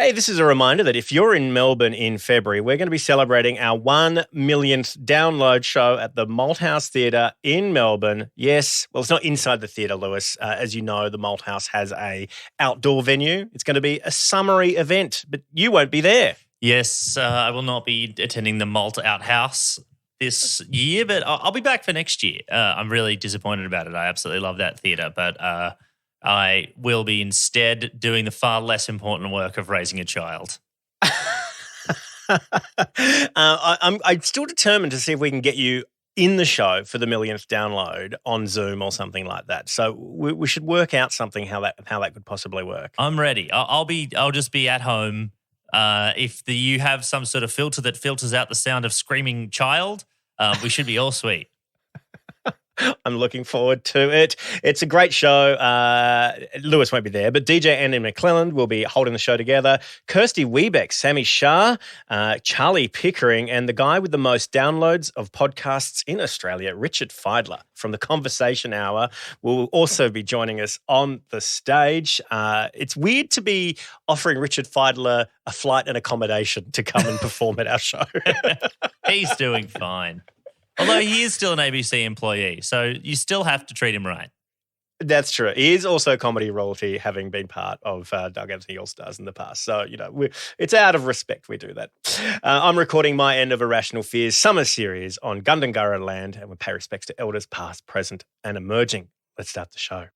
Hey, this is a reminder that if you're in Melbourne in February, we're going to be celebrating our 1 millionth download show at the Malthouse Theatre in Melbourne. Yes, well, it's not inside the theatre, Lewis. As you know, the Malthouse has a outdoor venue. It's going to be a summery event, but you won't be there. Yes, I will not be attending the Malta Outhouse this year, but I'll be back for next year. I'm really disappointed about it. I absolutely love that theatre, but I will be instead doing the far less important work of raising a child. I'm still determined to see if we can get you in the show for the millionth download on Zoom or something like that. So we should work out something how that could possibly work. I'm ready. I'll just be at home. If you have some sort of filter that filters out the sound of screaming child, we should be all sweet. I'm looking forward to it. It's a great show. Lewis won't be there, but DJ Andy McClelland will be holding the show together. Kirsty Wiebeck, Sammy Shah, Charlie Pickering, and the guy with the most downloads of podcasts in Australia, Richard Feidler from the Conversation Hour, will also be joining us on the stage. It's weird to be offering Richard Feidler a flight and accommodation to come and perform at our show. He's doing fine. Although he is still an ABC employee, so you still have to treat him right. That's true. He is also comedy royalty, having been part of Doug Anthony All-Stars in the past. So, it's out of respect we do that. I'm recording my end of Irrational Fears summer series on Gundungurra land, and we pay respects to elders past, present, and emerging. Let's start the show.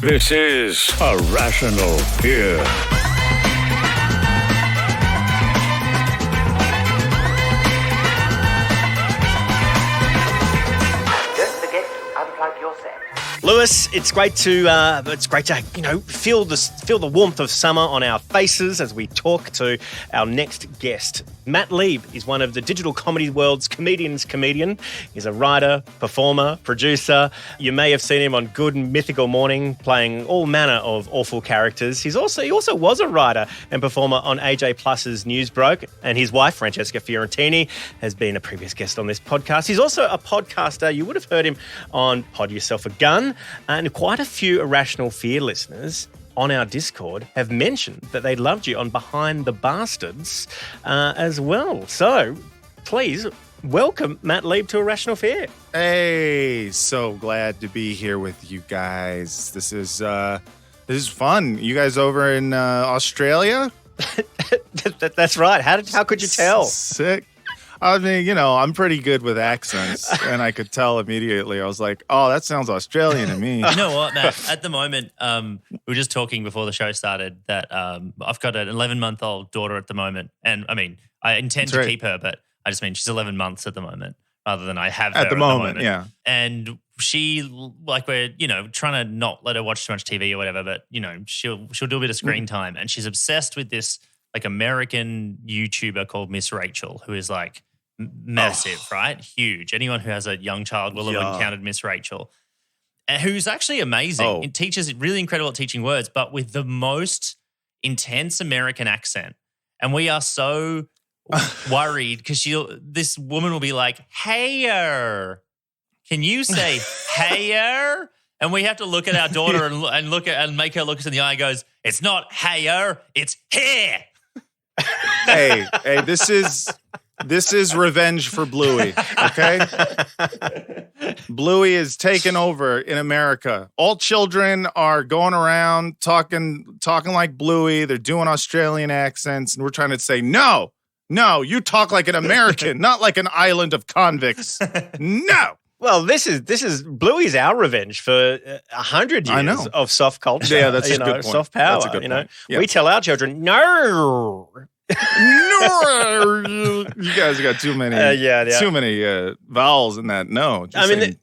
This is Irrational Fear. Lewis, it's great to feel the warmth of summer on our faces as we talk to our next guest. Matt Lieb is one of the digital comedy world's comedian. He's a writer, performer, producer. You may have seen him on Good and Mythical Morning playing all manner of awful characters. He also was a writer and performer on AJ Plus's News Broke, and his wife, Francesca Fiorentini, has been a previous guest on this podcast. He's also a podcaster. You would have heard him on Pod Yourself a Gun, and quite a few Irrational Fear listeners on our Discord have mentioned that they loved you on Behind the Bastards as well. So please welcome Matt Lieb to Irrational Fear. Hey, so glad to be here with you guys. This is fun. You guys over in Australia? That's right. How could you tell? Sick. I mean, I'm pretty good with accents, and I could tell immediately. I was like, oh, that sounds Australian to me. You know what, Matt? At the moment, we were just talking before the show started that I've got an 11-month-old daughter at the moment. And, I mean, I intend to keep her, but I just mean she's 11 months at the moment rather than I have her at the moment. Yeah. And she, we're, trying to not let her watch too much TV or whatever, but, she'll do a bit of screen time. And she's obsessed with this, American YouTuber called Miss Rachel, who is, massive, right? Huge. Anyone who has a young child will have encountered Miss Rachel, and who's actually amazing. It teaches really incredible at teaching words, but with the most intense American accent. And we are so worried because this woman will be like, "Heyer, can you say heyer?" And we have to look at our daughter and make her look us in the eye and goes, "It's not heyer, it's here." Hey, this is revenge for Bluey, okay? Bluey is taking over in America. All children are going around talking like Bluey. They're doing Australian accents, and we're trying to say, no, you talk like an American, not like an island of convicts. No. Well, this is Bluey's our revenge for 100 years of soft culture. Yeah, that's a good point. Soft power. That's a good point. Yeah. We tell our children, no. No, you guys got too many too many vowels in that. No,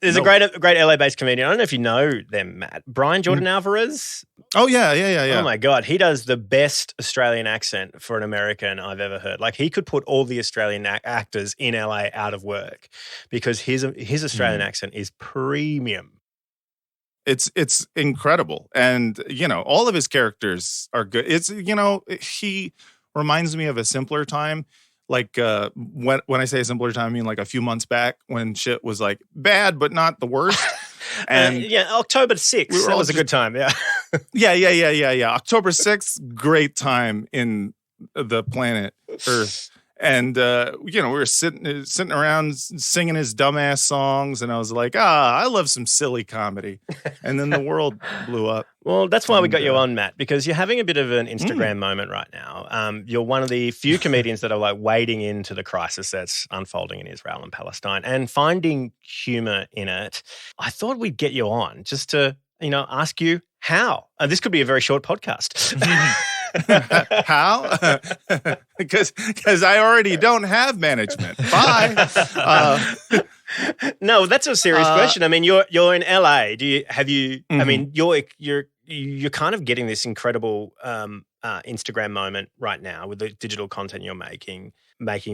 there's a great LA-based comedian. I don't know if you know them, Matt. Brian Jordan Alvarez. Oh yeah. Oh my God, he does the best Australian accent for an American I've ever heard. He could put all the Australian actors in LA out of work because his Australian accent is premium. It's incredible, and all of his characters are good. He reminds me of a simpler time. When I say a simpler time, I mean a few months back when shit was bad, but not the worst. And yeah, October 6th. we were That all was a just- good time. Yeah. Yeah. October 6th, great time in the planet Earth. And, we were sitting around singing his dumbass songs. And I was like, I love some silly comedy. And then the world blew up. Well, that's why we got you And, on, Matt, because you're having a bit of an Instagram moment right now. You're one of the few comedians that are like wading into the crisis that's unfolding in Israel and Palestine and finding humor in it. I thought we'd get you on just to, ask you how. This could be a very short podcast. How? Because I already don't have management. Bye. No, that's a serious question. I mean, you're in LA. I mean, you're kind of getting this incredible Instagram moment right now with the digital content you're making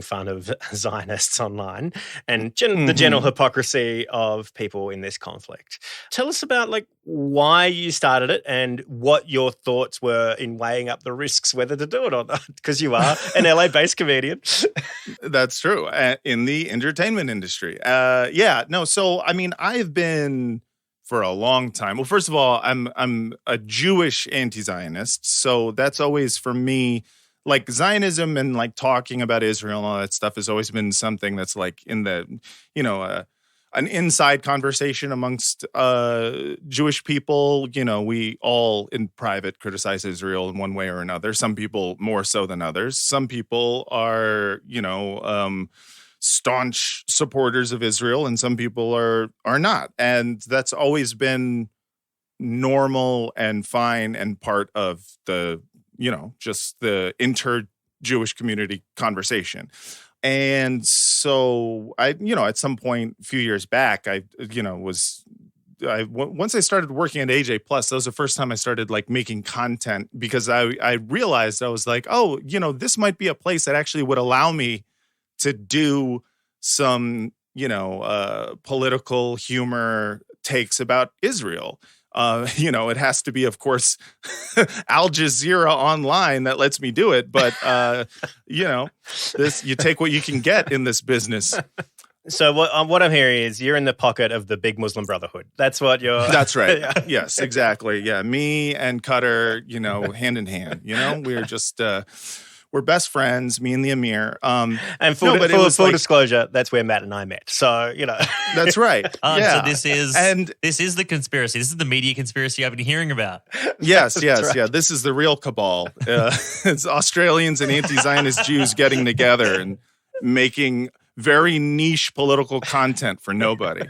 fun of Zionists online and the general hypocrisy of people in this conflict. Tell us about why you started it and what your thoughts were in weighing up the risks whether to do it or not, because you are an LA-based comedian. That's true. In the entertainment industry. So I mean, I've been for a long time. Well, first of all, I'm a Jewish anti-Zionist, so that's always for me, like Zionism and like talking about Israel and all that stuff has always been something that's like in the, an inside conversation amongst Jewish people. We all in private criticize Israel in one way or another. Some people more so than others. Some people are, staunch supporters of Israel, and some people are not. And that's always been normal and fine and part of the, just the inter-Jewish community conversation. And so I, at some point a few years back, once I started working at AJ Plus, that was the first time I started like making content, because I realized I was like, this might be a place that actually would allow me to do some, political humor takes about Israel. It has to be, of course, Al Jazeera online that lets me do it. But, you take what you can get in this business. So what I'm hearing is you're in the pocket of the big Muslim Brotherhood. That's what you're... That's right. Yeah. Yes, exactly. Yeah, me and Cutter, hand in hand. We're just... we're best friends, me and the Emir. And full disclosure, that's where Matt and I met. So, That's right. So this is the conspiracy. This is the media conspiracy I've been hearing about. Yes. Yeah. This is the real cabal. It's Australians and anti-Zionist Jews getting together and making very niche political content for nobody.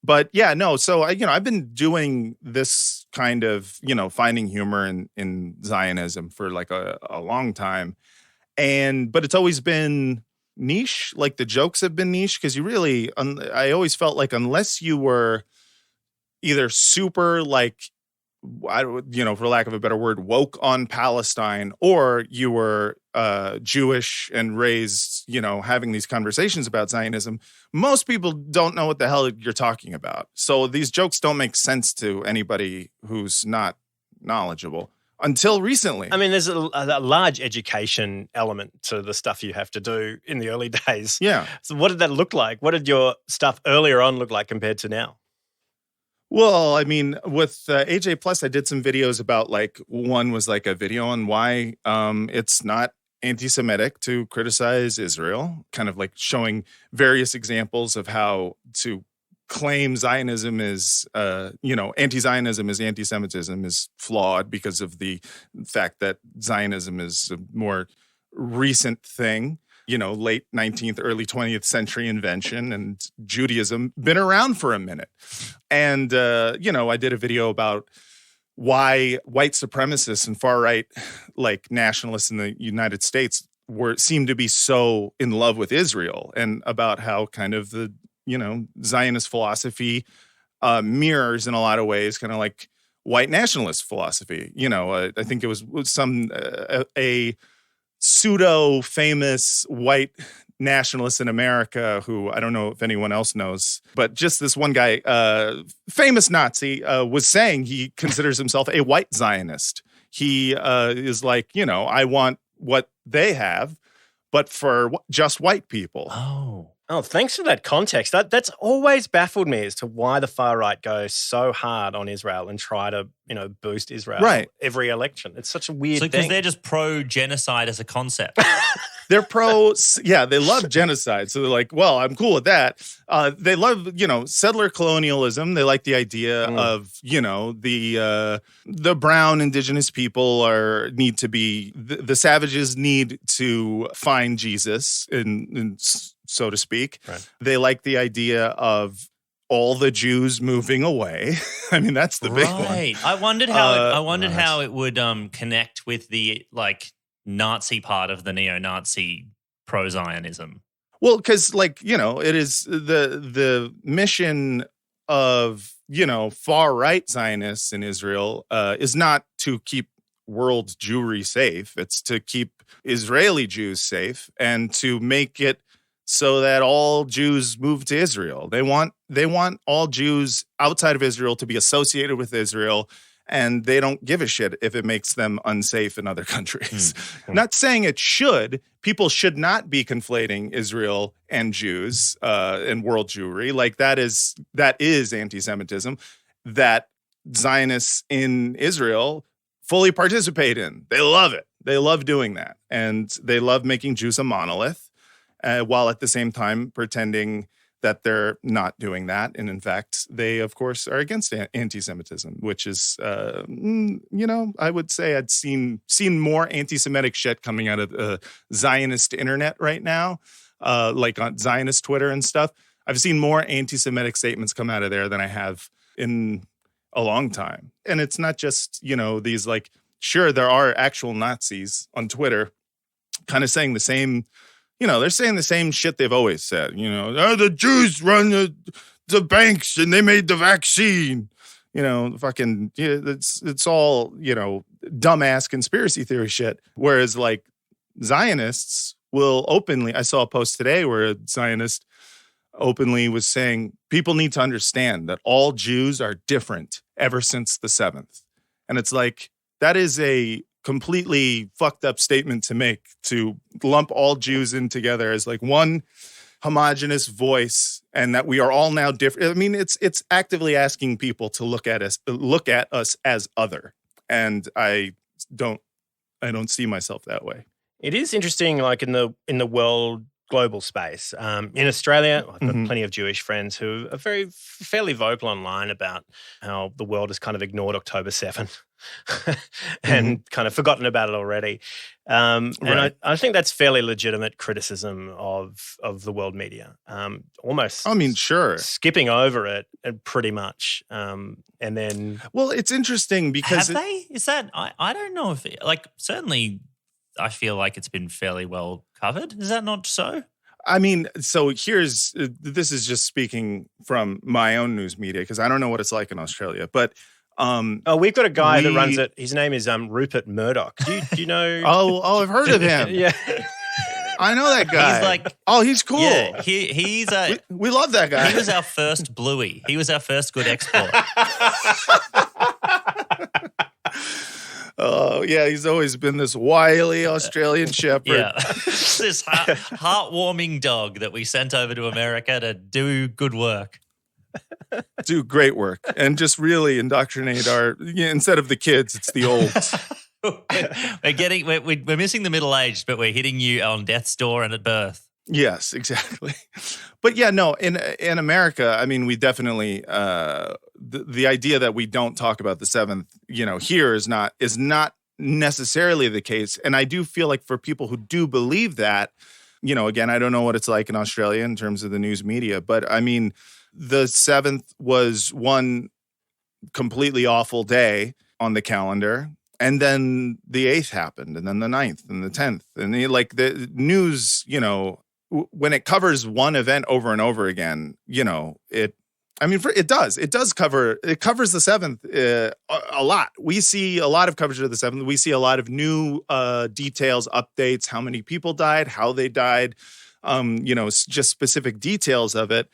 But so I've been doing this kind of, finding humor in Zionism for like a long time. But it's always been niche, like the jokes have been niche, because I always felt like unless you were either super like, for lack of a better word, woke on Palestine, or you were Jewish and raised, having these conversations about Zionism, most people don't know what the hell you're talking about. So these jokes don't make sense to anybody who's not knowledgeable until recently. I mean, there's a large education element to the stuff you have to do in the early days. Yeah. So what did that look like? What did your stuff earlier on look like compared to now? Well, I mean, with AJ Plus, I did some videos about one was like a video on why it's not anti-Semitic to criticize Israel, kind of like showing various examples of how to claim Zionism is, anti-Zionism is anti-Semitism is flawed because of the fact that Zionism is a more recent thing. Late 19th, early 20th century invention, and Judaism been around for a minute. And, I did a video about why white supremacists and far-right, nationalists in the United States seem to be so in love with Israel, and about how kind of the, Zionist philosophy mirrors in a lot of ways kind of like white nationalist philosophy. I think it was some, a pseudo-famous white nationalist in America who I don't know if anyone else knows, but just this one guy, famous Nazi, was saying he considers himself a white Zionist. He is like, I want what they have, but for just white people. Oh, Oh, thanks for that context. That's always baffled me as to why the far right goes so hard on Israel and try to, boost Israel every election. It's such a weird thing. Because they're just pro-genocide as a concept. They're they love genocide. So they're like, well, I'm cool with that. They love, settler colonialism. They like the idea of, the brown indigenous people need to be, the savages need to find Jesus, so to speak. Right. They like the idea of all the Jews moving away. I mean, that's the big one. Right. I wondered how it would connect with the Nazi part of the neo-Nazi pro-Zionism. Well, because it is the mission of far right Zionists in Israel is not to keep world Jewry safe. It's to keep Israeli Jews safe and to make it so that all Jews move to Israel. They want all Jews outside of Israel to be associated with Israel, and they don't give a shit if it makes them unsafe in other countries. Not saying it should. People should not be conflating Israel and Jews and world Jewry. That is anti-Semitism that Zionists in Israel fully participate in. They love it. They love doing that. And they love making Jews a monolith. While at the same time pretending that they're not doing that. And in fact, they, of course, are against anti-Semitism, which is, I would say I'd seen more anti-Semitic shit coming out of the Zionist internet right now, on Zionist Twitter and stuff. I've seen more anti-Semitic statements come out of there than I have in a long time. And it's not just, these sure, there are actual Nazis on Twitter kind of saying the same. They're saying the same shit they've always said. The Jews run the banks and they made the vaccine. It's all, dumbass conspiracy theory shit. Whereas Zionists will openly, I saw a post today where a Zionist openly was saying people need to understand that all Jews are different ever since the 7th. And it's that is a completely fucked up statement to make, to lump all Jews in together as one homogenous voice, and that we are all now different. I mean, it's actively asking people to look at us as other, and I don't see myself that way. It is interesting, in the world global space. In Australia, I've got plenty of Jewish friends who are fairly vocal online about how the world has kind of ignored October 7 and kind of forgotten about it already. And I think that's fairly legitimate criticism of the world media. Almost, sure, skipping over it pretty much. And then, well, it's interesting because have they? Is that I don't know if certainly. I feel like it's been fairly well covered. Is that not so? I mean, so this is just speaking from my own news media because I don't know what it's like in Australia, but we've got a guy that runs it. His name is Rupert Murdoch. Do you know? I've heard of him. Yeah. I know that guy. He's cool. Yeah, he's we love that guy. He was our first Bluey. He was our first good export. Oh, yeah, he's always been this wily Australian shepherd. Yeah, this heartwarming dog that we sent over to America to do good work. Do great work and just really indoctrinate instead of the kids, it's the olds. We're missing the middle-aged, but we're hitting you on death's door and at birth. Yes, exactly. But yeah, no, in America, I mean, we definitely the idea that we don't talk about the 7th, here is not necessarily the case. And I do feel like for people who do believe that, again, I don't know what it's like in Australia in terms of the news media, but I mean, the 7th was one completely awful day on the calendar. And then the 8th happened, and then the 9th and the 10th. And the news, when it covers one event over and over again, it covers the 7th a lot. We see a lot of coverage of the 7th. We see a lot of new details, updates, how many people died, how they died, just specific details of it.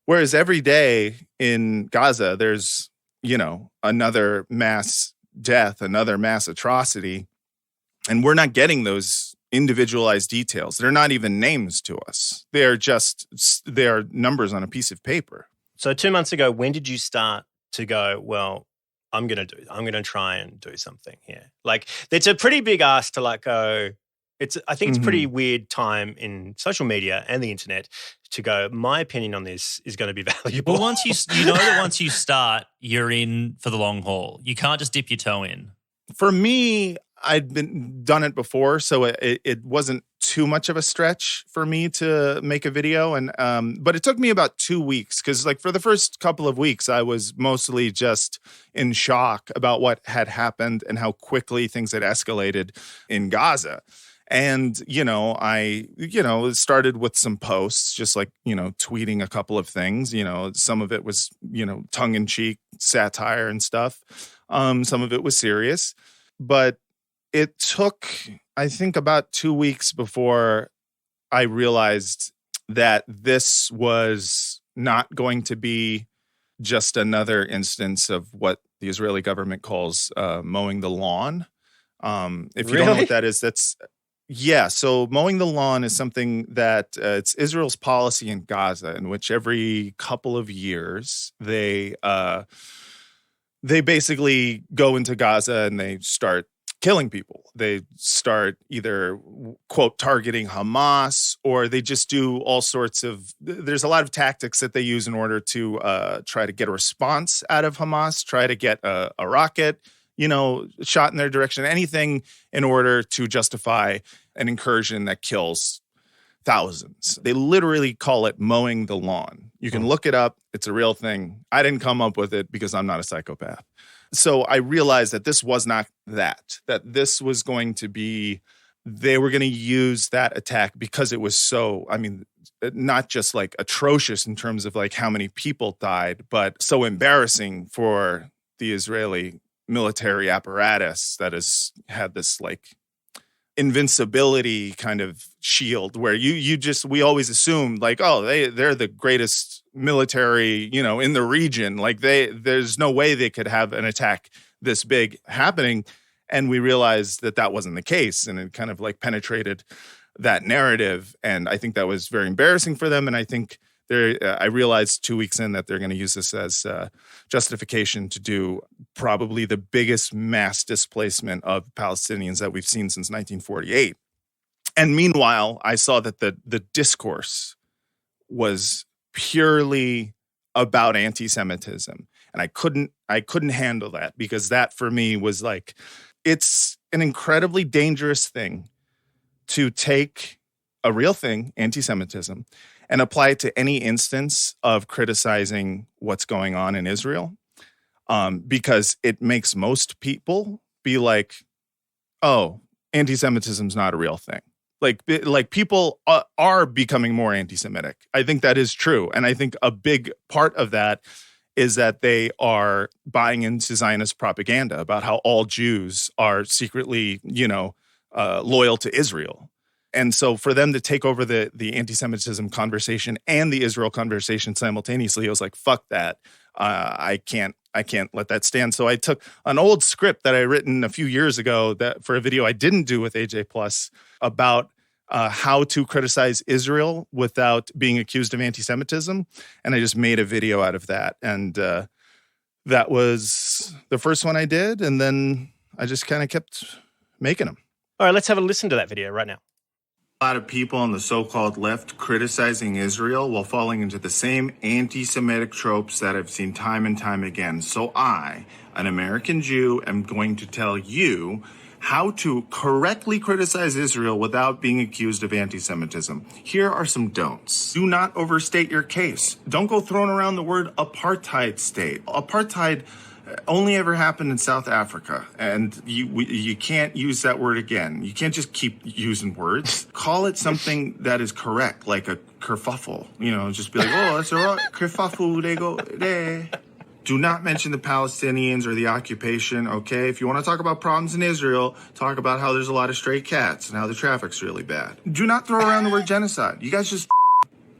Whereas every day in Gaza, there's, another mass death, another mass atrocity. And we're not getting those individualized details. They're not even names to us. They are numbers on a piece of paper. So 2 months ago, when did you start to go, well, I'm going to try and do something here? Like, it's a pretty big ask to like go, I think it's a pretty weird time in social media and the internet to go, my opinion on this is going to be valuable. Well, once you know that once you start, you're in for the long haul. You can't just dip your toe in. For me, I'd done it before, so it wasn't too much of a stretch for me to make a video. And but it took me about 2 weeks because, like, for the first couple of weeks, I was mostly just in shock about what had happened and how quickly things had escalated in Gaza. And, I started with some posts, just like, tweeting a couple of things. Some of it was, tongue-in-cheek satire and stuff. Some of it was serious. But it took, I think, about 2 weeks before I realized that this was not going to be just another instance of what the Israeli government calls mowing the lawn. If you don't know what that is, yeah, so mowing the lawn is something that it's Israel's policy in Gaza, in which every couple of years they basically go into Gaza and they start killing people. They start either, quote, targeting Hamas, or they just do all sorts of, there's a lot of tactics that they use in order to try to get a response out of Hamas, try to get a rocket, shot in their direction, anything in order to justify an incursion that kills thousands. They literally call it mowing the lawn. You can look it up. It's a real thing. I didn't come up with it because I'm not a psychopath. So I realized that this was not that this was going to be, they were going to use that attack because it was so, not just like atrocious in terms of like how many people died, but so embarrassing for the Israeli military apparatus that has had this like invincibility kind of shield where we always assume like, oh, they're the greatest military, in the region. Like there's no way they could have an attack this big happening. And we realized that wasn't the case. And it kind of like penetrated that narrative. And I think that was very embarrassing for them. And I think I realized 2 weeks in that they're going to use this as justification to do probably the biggest mass displacement of Palestinians that we've seen since 1948. And meanwhile, I saw that the discourse was purely about anti-Semitism. And I couldn't handle that because that for me was like, it's an incredibly dangerous thing to take a real thing, anti-Semitism, and apply it to any instance of criticizing what's going on in Israel, because it makes most people be like, oh, anti-Semitism is not a real thing. Like people are becoming more anti-Semitic. I think that is true. And I think a big part of that is that they are buying into Zionist propaganda about how all Jews are secretly, loyal to Israel. And so for them to take over the anti-Semitism conversation and the Israel conversation simultaneously, I was like, fuck that. I can't let that stand. So I took an old script that I written a few years ago that for a video I didn't do with AJ Plus about how to criticize Israel without being accused of anti-Semitism. And I just made a video out of that. And that was the first one I did. And then I just kind of kept making them. All right, let's have a listen to that video right now. A lot of people on the so-called left criticizing Israel while falling into the same anti-Semitic tropes that I've seen time and time again. So I, an American Jew, am going to tell you how to correctly criticize Israel without being accused of anti-Semitism. Here are some don'ts. Do not overstate your case. Don't go throwing around the word apartheid state. Apartheid only ever happened in South Africa, and you can't use that word again. You can't just keep using words. Call it something that is correct, like a kerfuffle. Just be like, oh, that's a kerfuffle, they go there. Do not mention the Palestinians or the occupation, okay? If you want to talk about problems in Israel, talk about how there's a lot of stray cats and how the traffic's really bad. Do not throw around the word genocide. You guys just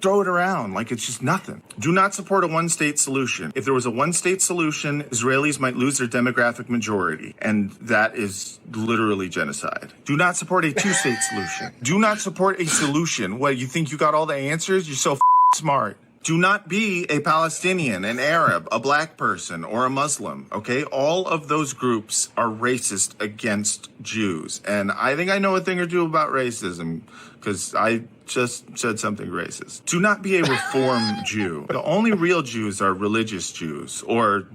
throw it around like it's just nothing. Do not support a one-state solution. If there was a one-state solution, Israelis might lose their demographic majority, and that is literally genocide. Do not support a two-state solution. Do not support a solution. What, you think you got all the answers? You're so smart. Do not be a Palestinian, an Arab, a black person, or a Muslim, okay? All of those groups are racist against Jews. And I think I know a thing or two about racism because I just said something racist. Do not be a reform Jew. The only real Jews are religious Jews or,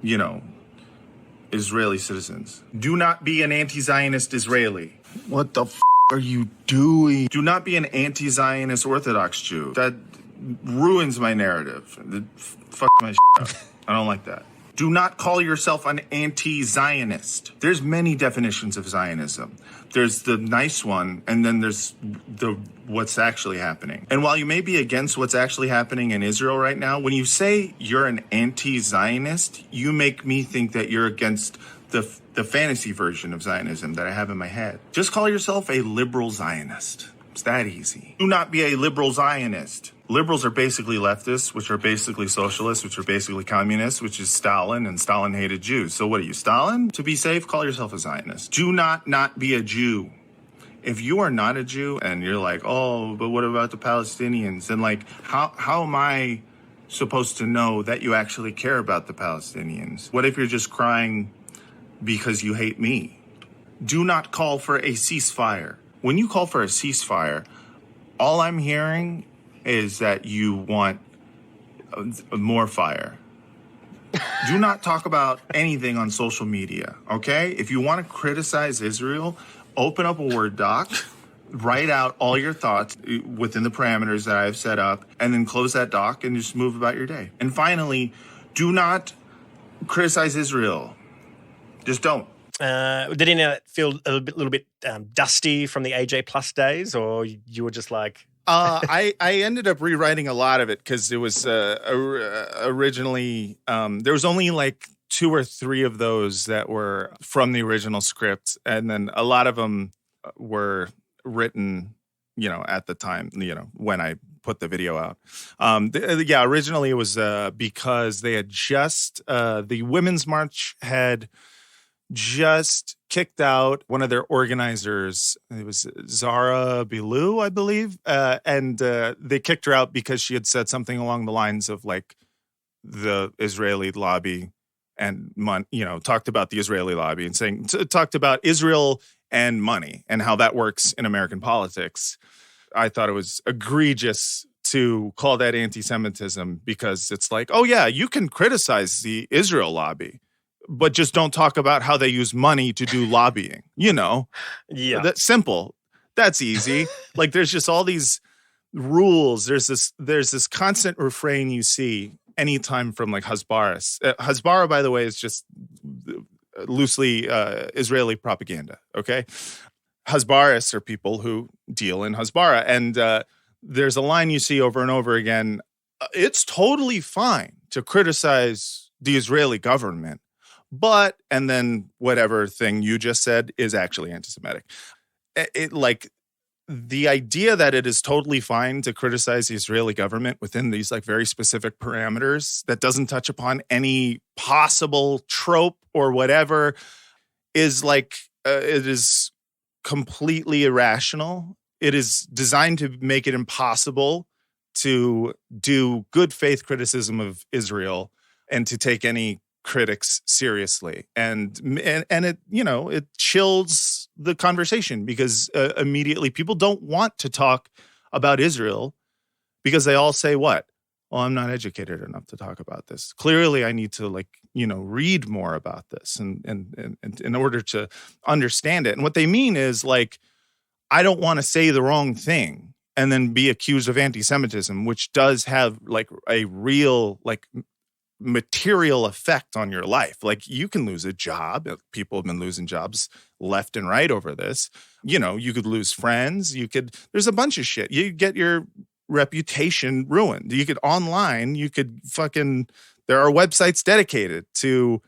you know, Israeli citizens. Do not be an anti-Zionist Israeli. What the are you doing? Do not be an anti-Zionist Orthodox Jew. That ruins my narrative. Fuck my shit up. I don't like that. Do not call yourself an anti-Zionist. There's many definitions of Zionism. There's the nice one, and then there's the what's actually happening. And while you may be against what's actually happening in Israel right now, when you say you're an anti-Zionist, you make me think that you're against the fantasy version of Zionism that I have in my head. Just call yourself a liberal Zionist. It's that easy. Do not be a liberal Zionist. Liberals are basically leftists, which are basically socialists, which are basically communists, which is Stalin, and Stalin hated Jews. So what are you, Stalin? To be safe, call yourself a Zionist. Do not be a Jew. If you are not a Jew and you're like, oh, but what about the Palestinians? Then like, how am I supposed to know that you actually care about the Palestinians? What if you're just crying because you hate me? Do not call for a ceasefire. When you call for a ceasefire, all I'm hearing is that you want more fire. Do not talk about anything on social media, okay? If you want to criticize Israel, open up a Word doc, write out all your thoughts within the parameters that I've set up, and then close that doc and just move about your day. And finally, do not criticize Israel. Just don't. Did any of that feel a little bit dusty from the AJ Plus days, or you were just like... I ended up rewriting a lot of it because it was originally there was only like 2 or 3 of those that were from the original script, and then a lot of them were written, you know, at the time, you know, when I put the video out. Originally it was because they had just the Women's March had just kicked out one of their organizers. It was Zara Bilou, I believe. And they kicked her out because she had said something along the lines of like the Israeli lobby and, you know, talked about the Israeli lobby and talked about Israel and money and how that works in American politics. I thought it was egregious to call that anti-Semitism because it's like, oh yeah, you can criticize the Israel lobby, but just don't talk about how they use money to do lobbying, you know? Yeah. That's simple. That's easy. Like there's just all these rules. There's this constant refrain you see anytime from like Hasbara. Hasbara, by the way, is just loosely Israeli propaganda, okay? Hasbarists are people who deal in Hasbara. And there's a line you see over and over again. It's totally fine to criticize the Israeli government, but, and then whatever thing you just said is actually anti-Semitic. It like the idea that it is totally fine to criticize the Israeli government within these like very specific parameters that doesn't touch upon any possible trope or whatever is like, it is completely irrational. It is designed to make it impossible to do good faith criticism of Israel and to take any critics seriously, and it, you know, it chills the conversation because immediately people don't want to talk about Israel because they all say what? Oh, I'm not educated enough to talk about this. Clearly, I need to like, you know, read more about this and in order to understand it. And what they mean is like, I don't want to say the wrong thing and then be accused of anti-Semitism, which does have like a real like material effect on your life. Like you can lose a job. People have been losing jobs left and right over this. You know, you could lose friends. There's a bunch of shit. You get your reputation ruined. You could there are websites dedicated to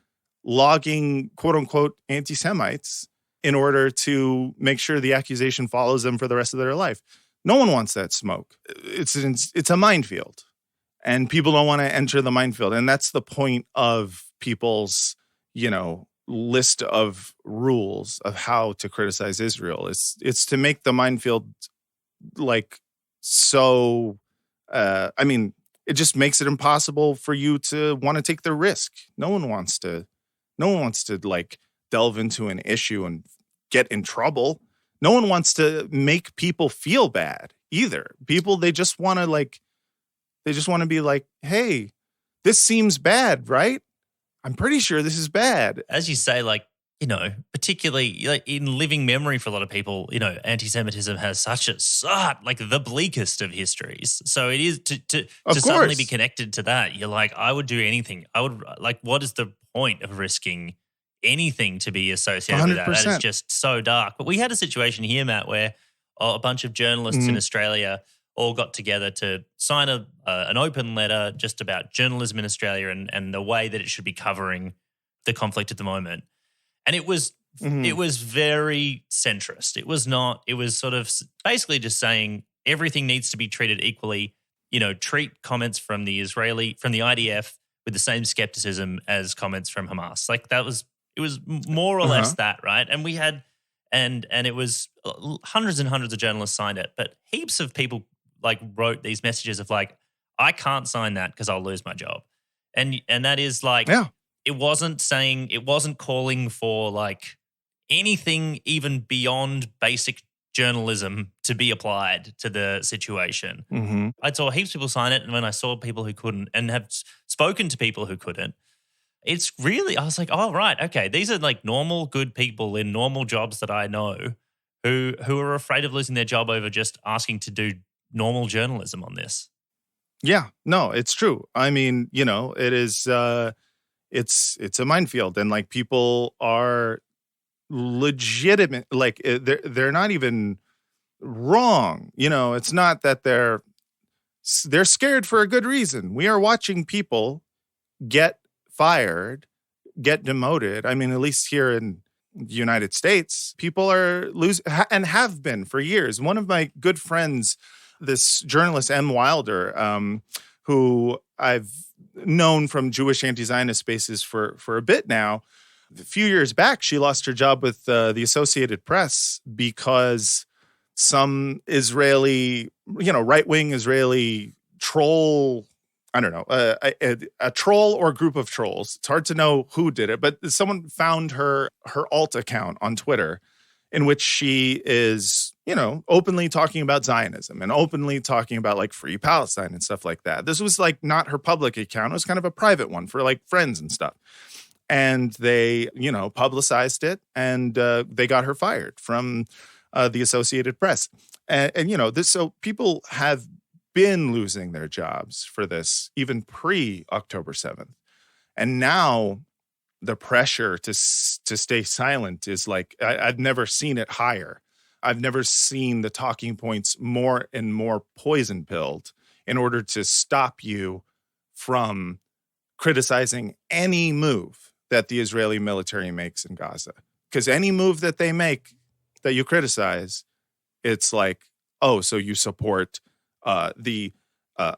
logging quote unquote anti-Semites in order to make sure the accusation follows them for the rest of their life. No one wants that smoke. It's a minefield, and people don't want to enter the minefield. And that's the point of people's, list of rules of how to criticize Israel. It's to make the minefield like so. It just makes it impossible for you to want to take the risk. No one wants to like delve into an issue and get in trouble. No one wants to make people feel bad either. People, they just want to be like, hey, this seems bad, right? I'm pretty sure this is bad. As you say, particularly like in living memory for a lot of people, anti-Semitism has such the bleakest of histories. So it is to suddenly be connected to that. You're like, I would do anything. I would what is the point of risking anything to be associated 100%. With that? That is just so dark. But we had a situation here, Matt, where a bunch of journalists in Australia all got together to sign an open letter just about journalism in Australia and the way that it should be covering the conflict at the moment. And it was very centrist. It was not. It was sort of basically just saying everything needs to be treated equally. Treat comments from the IDF with the same skepticism as comments from Hamas. It was more or less that, right? And we had, and it was hundreds and hundreds of journalists signed it, but heaps of people wrote these messages of I can't sign that because I'll lose my job, and that is It wasn't calling for anything even beyond basic journalism to be applied to the situation. Mm-hmm. I saw heaps of people sign it, and when I saw people who couldn't and have spoken to people who couldn't, it's really, I was like, oh, right, okay. These are normal, good people in normal jobs that I know who are afraid of losing their job over just asking to do normal journalism on this. Yeah, no, it's true. I mean, it is, it's a minefield, and people are legitimate. They're not even wrong. It's not that they're scared for a good reason. We are watching people get fired, get demoted. I mean, at least here in the United States, people are and have been for years. One of my good friends, this journalist, M. Wilder, who I've known from Jewish anti-Zionist spaces for a bit now. A few years back, she lost her job with the Associated Press because some Israeli, right-wing Israeli troll, I don't know, a troll or group of trolls. It's hard to know who did it, but someone found her alt account on Twitter in which she is, openly talking about Zionism and openly talking about Free Palestine and stuff like that. This was not her public account. It was kind of a private one for friends and stuff. And they, publicized it, and they got her fired from the Associated Press. And so people have been losing their jobs for this even pre-October 7th. And now the pressure to stay silent is I've never seen it higher. I've never seen the talking points more and more poison-pilled in order to stop you from criticizing any move that the Israeli military makes in Gaza. Because any move that they make that you criticize, it's oh, so you support the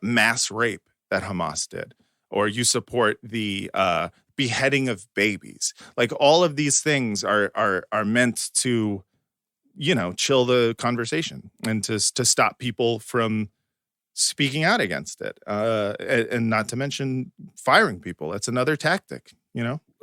mass rape that Hamas did, or you support the beheading of babies. All of these things are meant to, chill the conversation and to stop people from speaking out against it, and not to mention firing people. That's another tactic,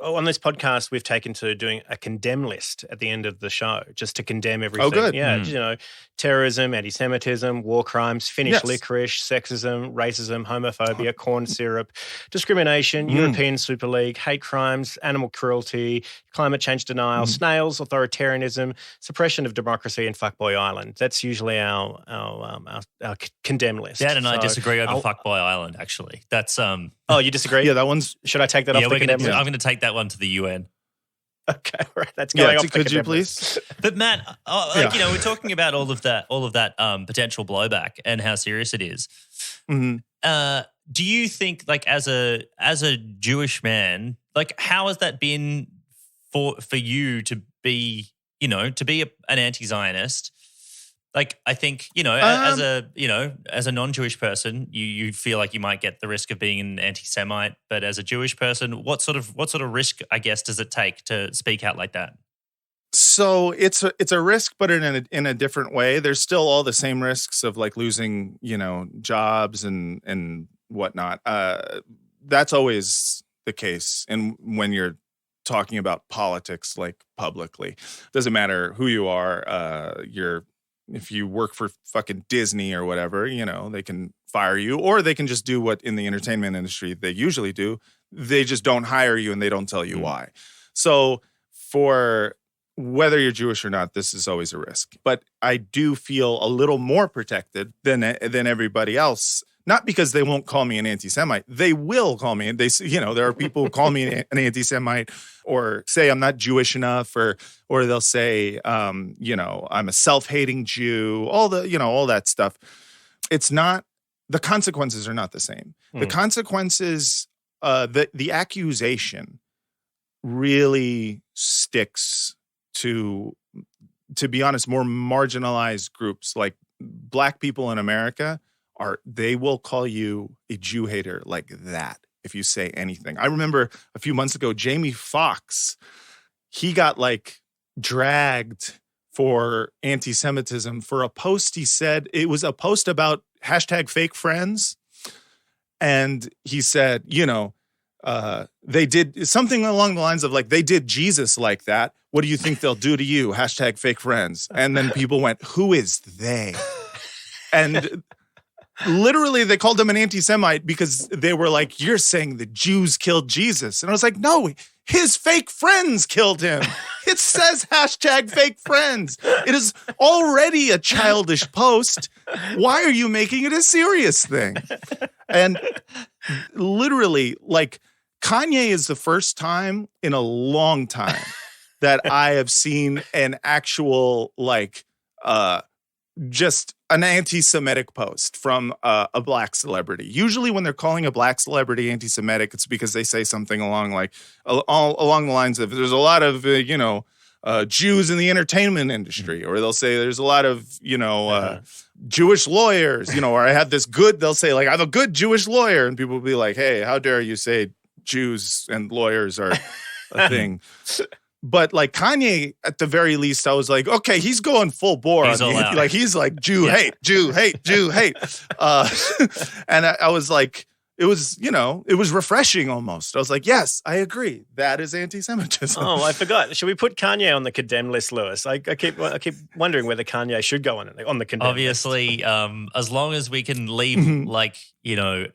On this podcast, we've taken to doing a condemn list at the end of the show, just to condemn everything. Oh, good. Yeah, terrorism, anti-Semitism, war crimes, Finnish Yes. licorice, sexism, racism, homophobia, corn syrup, discrimination, European Super League, hate crimes, animal cruelty, climate change denial, snails, authoritarianism, suppression of democracy, and Fuckboy Island. That's usually our condemn list. Dad and I disagree over Fuckboy Island, actually. That's Oh, you disagree? Yeah, that one's... Should I take that off the condemn list? I'm going to take that one to the UN. Okay, all right. That's going off the could you condemn list. please? But Matt, we're talking about all of that potential blowback and how serious it is. Mm-hmm. Do you think, as a Jewish man, how has that been for you to be, an anti-Zionist, Like, I think, as a non-Jewish person, you feel like you might get the risk of being an anti-Semite, but as a Jewish person, what sort of risk, I guess, does it take to speak out like that? So it's a risk, but in a different way. There's still all the same risks of like losing, jobs and whatnot. That's always the case. And when you're talking about politics, like publicly, doesn't matter who you are. If you work for fucking Disney or whatever, they can fire you, or they can just do what in the entertainment industry they usually do. They just don't hire you and they don't tell you why. So for whether you're Jewish or not, this is always a risk. But I do feel a little more protected than everybody else. Not because they won't call me an anti-Semite. They will call me. There are people who call me an anti-Semite or say I'm not Jewish enough, or they'll say, I'm a self-hating Jew. All that stuff. It's not. The consequences are not the same. The consequences, the accusation, really sticks to be honest, more marginalized groups like Black people in America. They will call you a Jew hater like that if you say anything. I remember a few months ago, Jamie Foxx, he got like dragged for anti-Semitism for a post he said. It was a post about #FakeFriends. And he said, they did something along the lines of like, they did Jesus like that. What do you think they'll do to you? #FakeFriends. And then people went, who is they? And literally, they called him an anti-Semite because they were like, you're saying the Jews killed Jesus. And I was like, no, his fake friends killed him. It says #FakeFriends. It is already a childish post. Why are you making it a serious thing? And literally, like, Kanye is the first time in a long time that I have seen an actual, like, just an anti-Semitic post from a Black celebrity. Usually when they're calling a Black celebrity anti-Semitic, it's because they say something along the lines of, there's a lot of, Jews in the entertainment industry, or they'll say there's a lot of, Jewish lawyers, or I have this good, they'll say like, I have a good Jewish lawyer. And people will be like, hey, how dare you say Jews and lawyers are a thing. But like Kanye, at the very least, I was like, okay, he's going full bore. He's all out. Like he's like Jew hate. And I was like, it was refreshing almost. I was like, yes, I agree. That is anti-Semitism. Oh, I forgot. Should we put Kanye on the condemned list, Lewis? I keep wondering whether Kanye should go on the condemned list. Obviously, as long as we can leave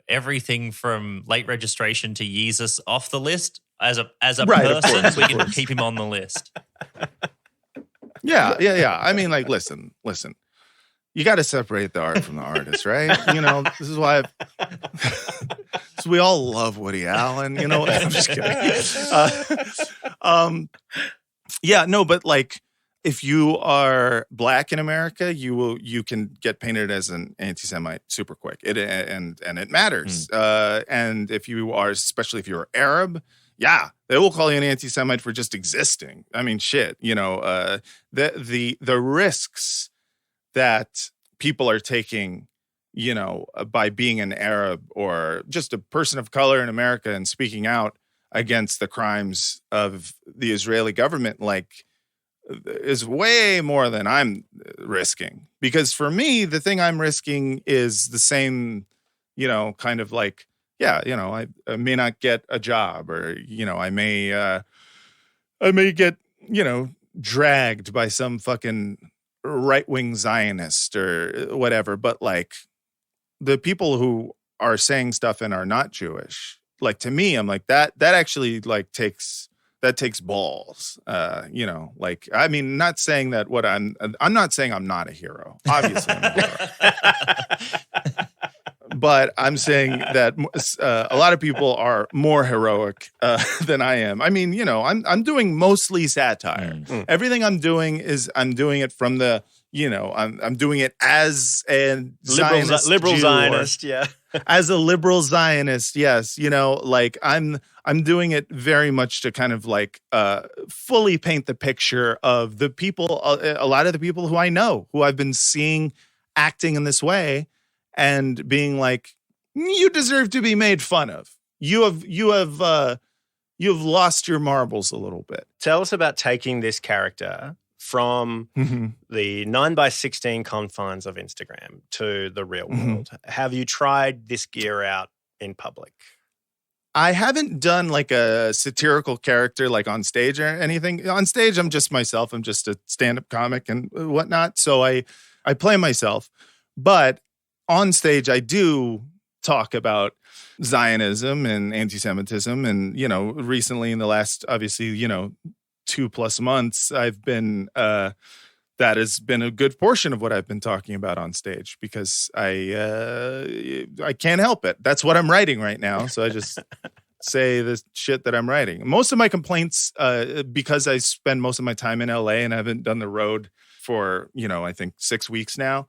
everything from late registration to Jesus off the list, as a person, we can keep him on the list. Yeah. I mean, like, listen. You got to separate the art from the artist, right? This is why so we all love Woody Allen. I'm just kidding. But like, if you are Black in America, you can get painted as an anti-Semite super quick. And it matters. And if you are, especially if you're Arab, yeah, they will call you an anti-Semite for just existing. I mean, shit. The risks that people are taking, by being an Arab or just a person of color in America and speaking out against the crimes of the Israeli government, like, is way more than I'm risking. Because for me, the thing I'm risking is the same, kind of like, I may not get a job, or, I may get, dragged by some fucking right-wing Zionist or whatever. But like, the people who are saying stuff and are not Jewish, like, to me, I'm like, that actually like takes balls. Like, I mean, not saying that I'm not saying I'm not a hero. Obviously I'm a hero. But I'm saying that a lot of people are more heroic than I am. I mean, I'm doing mostly satire. Everything I'm doing it from the, I'm doing it as a Zionist liberal Jew, Zionist, yeah. as a liberal Zionist, yes, like I'm doing it very much to kind of like fully paint the picture of the people, a lot of the people who I know, who I've been seeing acting in this way, and being like, you deserve to be made fun of. You have lost your marbles a little bit. Tell us about taking this character from the 9x16 confines of Instagram to the real world. Have you tried this gear out in public? I haven't done like a satirical character like on stage or anything. On stage, I'm just myself. I'm just a stand-up comic and whatnot. So I play myself. But on stage, I do talk about Zionism and anti-Semitism. And, recently in the last, obviously, 2+ months, I've been, that has been a good portion of what I've been talking about on stage, because I can't help it. That's what I'm writing right now. So I just say the shit that I'm writing. Most of my complaints, because I spend most of my time in LA and I haven't done the road for, I think 6 weeks now,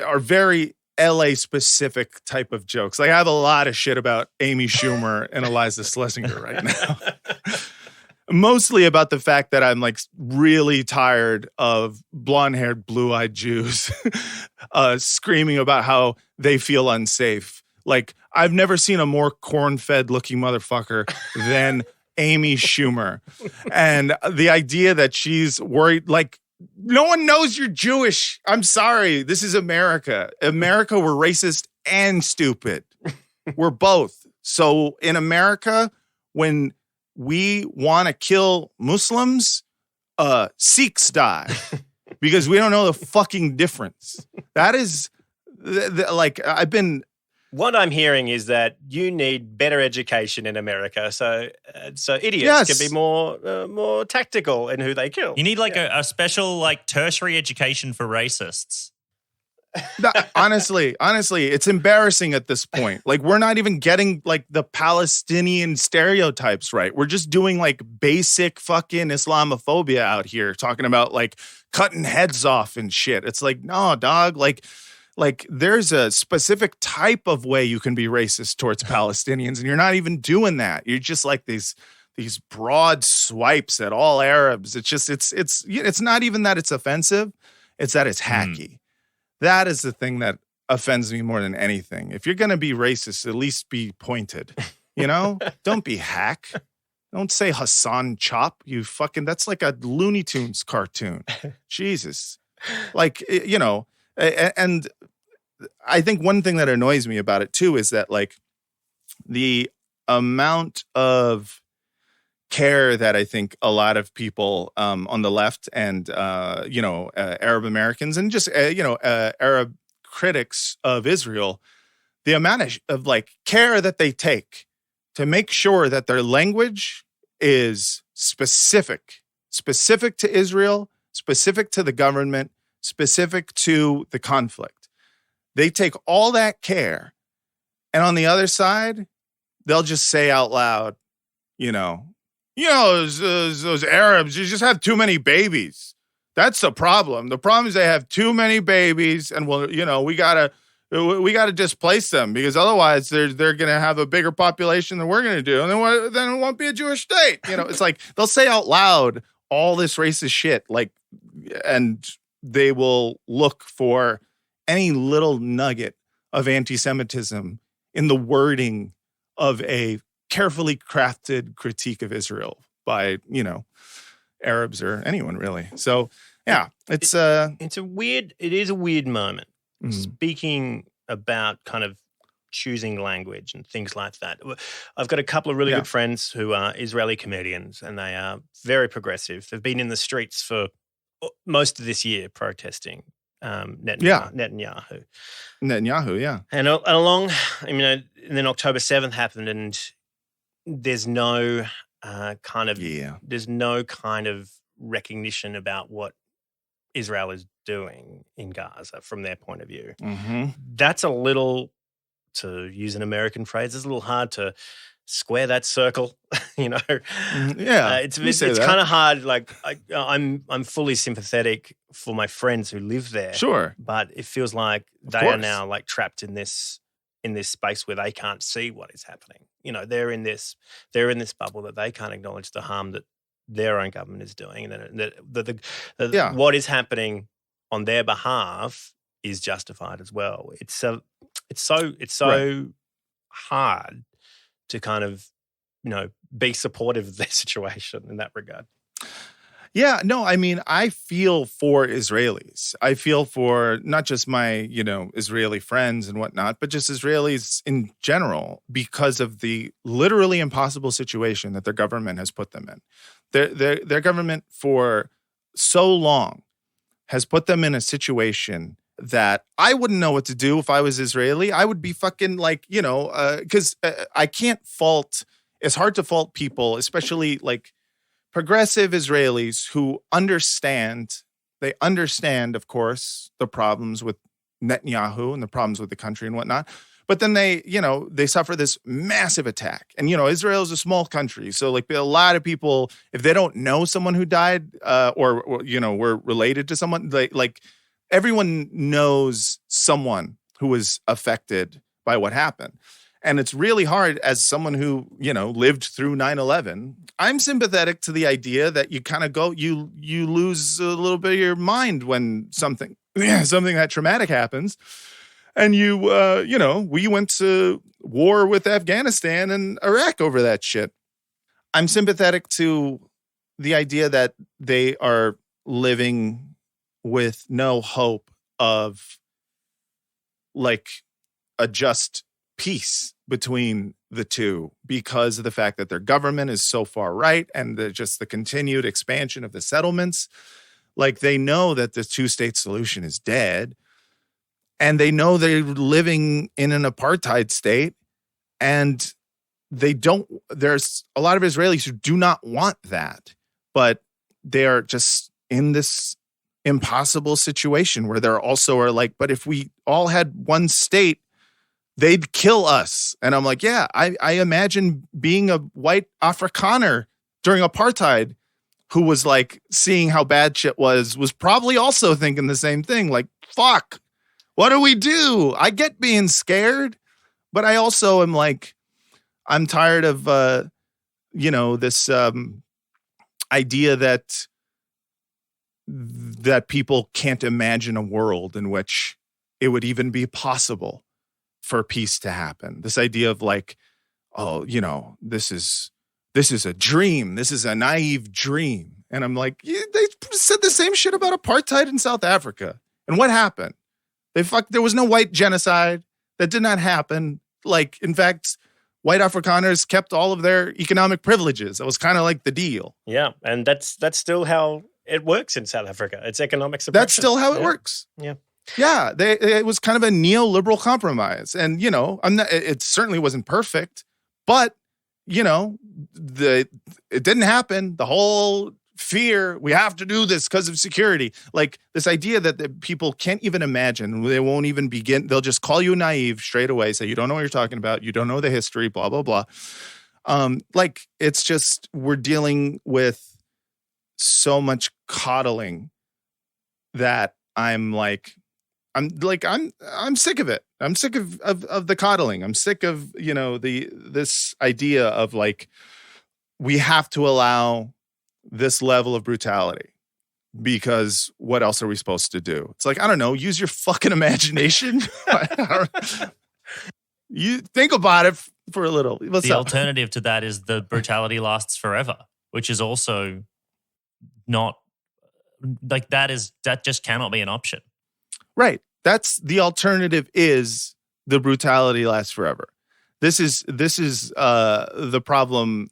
are very LA specific type of jokes. Like I have a lot of shit about Amy Schumer and Eliza Schlesinger right now. Mostly about the fact that I'm like really tired of blonde-haired, blue-eyed Jews screaming about how they feel unsafe. Like I've never seen a more corn-fed looking motherfucker than Amy Schumer. And the idea that she's worried, like, no one knows you're Jewish. I'm sorry. This is America. America, we're racist and stupid. We're both. So in America, when we want to kill Muslims, Sikhs die because we don't know the fucking difference. That is like What I'm hearing is that you need better education in America, so idiots can be more tactical in who they kill. You need like a special like tertiary education for racists. Honestly, it's embarrassing at this point. Like we're not even getting like the Palestinian stereotypes right. We're just doing like basic fucking Islamophobia out here, talking about like cutting heads off and shit. It's like, no, dog, like there's a specific type of way you can be racist towards Palestinians, and you're not even doing that. You're just like these broad swipes at all Arabs. It's just it's not even that it's offensive, it's that it's hacky. That is the thing that offends me more than anything. If you're going to be racist, at least be pointed, Don't be hack. Don't say Hassan Chop, that's like a Looney Tunes cartoon. Jesus. Like, and I think one thing that annoys me about it too is that like the amount of care that I think a lot of people on the left and Arab Americans and just Arab critics of Israel, the amount of like care that they take to make sure that their language is specific to Israel, specific to the government, specific to the conflict. They take all that care, and on the other side, they'll just say out loud, those Arabs, you just have too many babies. That's the problem. The problem is they have too many babies, and we gotta displace them because otherwise they're gonna have a bigger population than we're gonna do, and then it won't be a Jewish state. It's like they'll say out loud all this racist shit, like, and they will look for any little nugget of anti-Semitism in the wording of a carefully crafted critique of Israel by, Arabs or anyone really. So yeah, it is a weird moment. Speaking about kind of choosing language and things like that. I've got a couple of really good friends who are Israeli comedians, and they are very progressive. They've been in the streets for most of this year protesting Netanyahu. Netanyahu, yeah. And along, and then October 7th happened, and there's no there's no kind of recognition about what Israel is doing in Gaza from their point of view. Mm-hmm. That's a little, to use an American phrase, it's a little hard to square that circle, Yeah, it's kind of hard. Like I'm fully sympathetic for my friends who live there. Sure, but it feels like they are now like trapped in this in this space where they can't see what is happening. You know, they're in this bubble that they can't acknowledge the harm that their own government is doing, and that what is happening on their behalf is justified as well. It's so Right. hard to kind of, you know, be supportive of their situation in that regard. Yeah, no, I mean, I feel for Israelis. I feel for not just my, you know, Israeli friends and whatnot, but just Israelis in general because of the literally impossible situation that their government has put them in. Their government for so long has put them in a situation that I wouldn't know what to do if I was Israeli. I would be fucking like, you know, because I can't fault, it's hard to fault people, especially like progressive Israelis who understand, of course, the problems with Netanyahu and the problems with the country and whatnot. But then they suffer this massive attack. And, you know, Israel is a small country. So like a lot of people, if they don't know someone who died or you know, were related to someone, like everyone knows someone who was affected by what happened. And it's really hard as someone who, you know, lived through 9/11. I'm sympathetic to the idea that you kind of you lose a little bit of your mind when something that traumatic happens. And you know, we went to war with Afghanistan and Iraq over that shit. I'm sympathetic to the idea that they are living with no hope of like a just peace between the two because of the fact that their government is so far right and just the continued expansion of the settlements. Like they know that the two-state solution is dead. And they know they're living in an apartheid state, and there's a lot of Israelis who do not want that, but they are just in this impossible situation where they're also are like, but if we all had one state, they'd kill us. And I'm like, yeah, I imagine being a white Afrikaner during apartheid who was like seeing how bad shit was probably also thinking the same thing. Like, fuck. What do we do? I get being scared, but I also am like, I'm tired of, you know, this idea that people can't imagine a world in which it would even be possible for peace to happen. This idea of like, oh, you know, this is a dream. This is a naive dream. And I'm like, yeah, they said the same shit about apartheid in South Africa. And what happened? There was no white genocide. That did not happen. Like, in fact, white Afrikaners kept all of their economic privileges. That was kind of like the deal. Yeah, and that's still how it works in South Africa. It's economic suppression. That's still how it works. Yeah. Yeah, it was kind of a neoliberal compromise. And, you know, it certainly wasn't perfect, but, you know, it didn't happen. The whole fear, we have to do this because of security. Like this idea that people can't even imagine, they won't even begin. They'll just call you naive straight away, say you don't know what you're talking about, you don't know the history, blah, blah, blah. Like it's just, we're dealing with so much coddling that I'm sick of it. I'm sick of the coddling. I'm sick of, you know, this idea of like, we have to allow this level of brutality because what else are we supposed to do? It's like, I don't know, use your fucking imagination. You think about it for a little. What's the up? alternative to that is the brutality lasts forever, which is also not like that just cannot be an option. Right. That's the alternative is the brutality lasts forever. This is the problem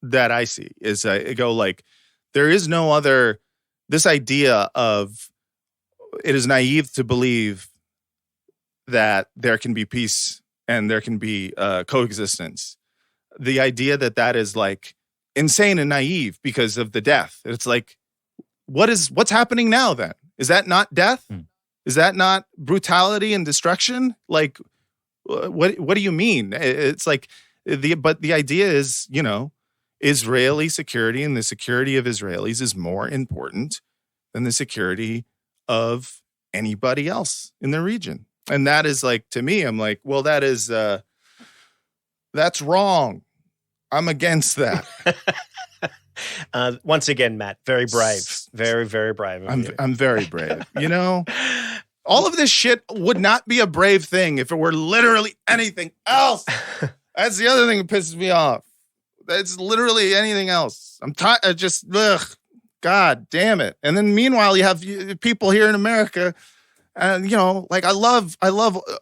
that I see is I go like, there is no other, this idea of it is naive to believe that there can be peace and there can be coexistence. The idea that is like insane and naive because of the death. It's like, what's happening now then? Is that not death? Is that not brutality and destruction? Like, what do you mean? It's like, but the idea is, you know, Israeli security and the security of Israelis is more important than the security of anybody else in the region. And that is like, to me, I'm like, well, that's wrong. I'm against that. Once again, Matt, very brave. Very, very brave. of you. I'm very brave. You know, all of this shit would not be a brave thing if it were literally anything else. That's the other thing that pisses me off. That's literally anything else. I'm tired. God damn it. And then meanwhile, you have people here in America, and like I love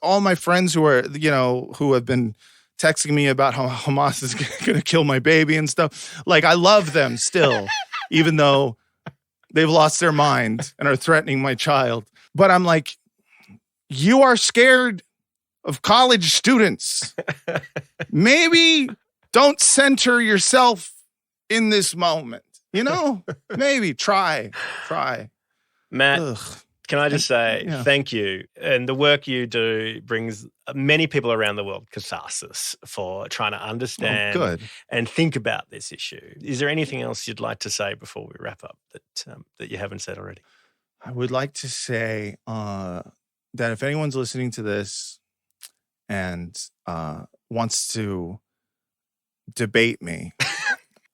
all my friends who are, who have been texting me about how Hamas is going to kill my baby and stuff. Like, I love them still, even though they've lost their mind and are threatening my child. But I'm like, you are scared of college students. Maybe don't center yourself in this moment. Maybe try. Matt, Ugh. can I just say thank you? And the work you do brings many people around the world catharsis for trying to understand and think about this issue. Is there anything else you'd like to say before we wrap up that you haven't said already? I would like to say that if anyone's listening to this and wants to debate me,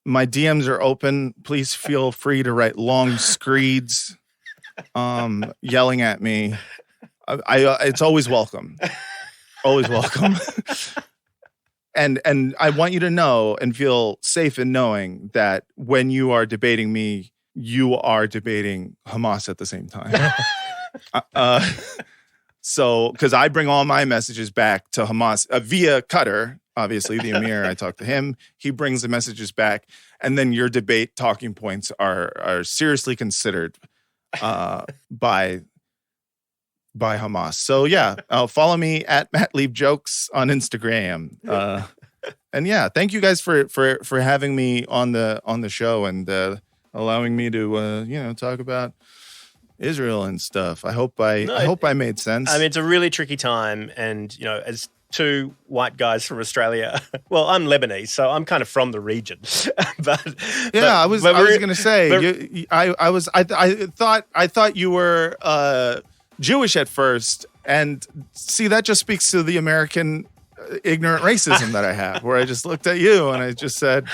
my DMs are open. Please feel free to write long screeds yelling at me. It's always welcome. Always welcome. And I want you to know and feel safe in knowing that when you are debating me, you are debating Hamas at the same time. So, because I bring all my messages back to Hamas via Qatar, obviously, the Emir, I talk to him. He brings the messages back. And then your debate talking points are seriously considered by Hamas. So, follow me at Matt Lieb Jokes on Instagram. And thank you guys for having me on the show and allowing me to talk about Israel and stuff. I hope I made sense. I mean, it's a really tricky time, and as two white guys from Australia, well, I'm Lebanese, so I'm kind of from the region. I was going to say, I thought you were Jewish at first, and see, that just speaks to the American ignorant racism that I have, where I just looked at you and I just said,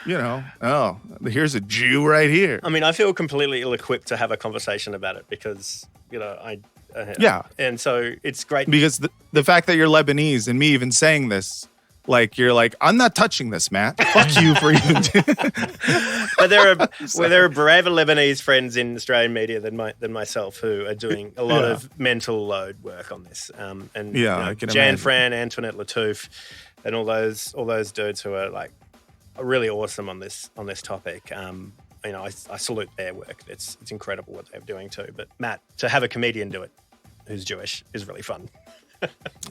here's a Jew right here. I mean, I feel completely ill-equipped to have a conversation about it because, and so it's great. Because the fact that you're Lebanese and me even saying this, like, you're like, I'm not touching this, Matt. Fuck you for even But there are braver Lebanese friends in Australian media than myself who are doing a lot of mental load work on this. I can Jan Fran, Antoinette Latouf, and all those dudes who are like really awesome on this topic. I salute their work. It's incredible what they're doing too. But Matt, to have a comedian do it who's Jewish is really fun.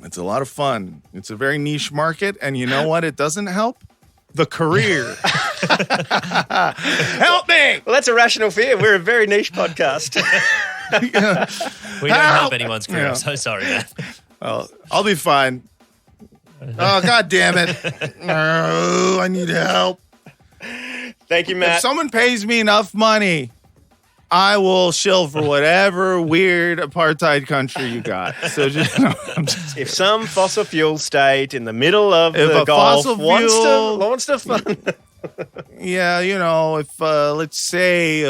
It's a lot of fun. It's a very niche market, and you know what? It doesn't help the career. Help me! Well, that's a rational fear. We're a very niche podcast. We don't help anyone's career. I'm so sorry, man. Well, I'll be fine. Oh, God damn it. Oh, I need help. Thank you, Matt. If someone pays me enough money, I will shill for whatever weird apartheid country you got. So if some fossil fuel state in the middle of the Gulf wants to fund. If let's say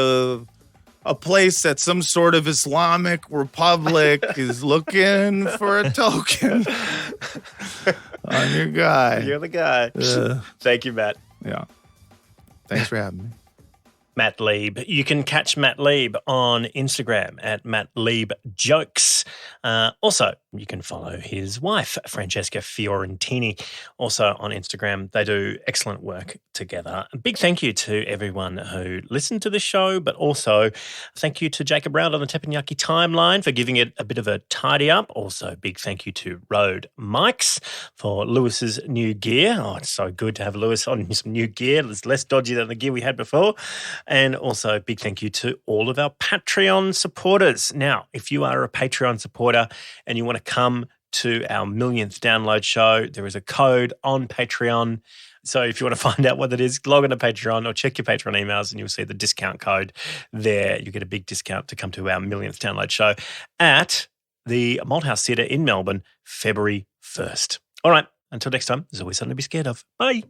a place that's some sort of Islamic republic is looking for a token, I'm your guy. You're the guy. Thank you, Matt. Yeah. Thanks for having me. Matt Lieb. You can catch Matt Lieb on Instagram at Matt Lieb Jokes. Also, you can follow his wife, Francesca Fiorentini, also on Instagram. They do excellent work together. A big thank you to everyone who listened to the show, but also thank you to Jacob Round on the Teppanyaki timeline for giving it a bit of a tidy up. Also, big thank you to Rode Mics for Lewis's new gear. Oh, it's so good to have Lewis on some new gear. It's less dodgy than the gear we had before. And also, big thank you to all of our Patreon supporters. Now, if you are a Patreon supporter and you want to come to our millionth download show, there is a code on Patreon. So if you want to find out what it is, log on to Patreon or check your Patreon emails and you'll see the discount code there. You get a big discount to come to our millionth download show at the Malthouse Theatre in Melbourne, February 1st. All right, until next time, there's always something to be scared of. Bye.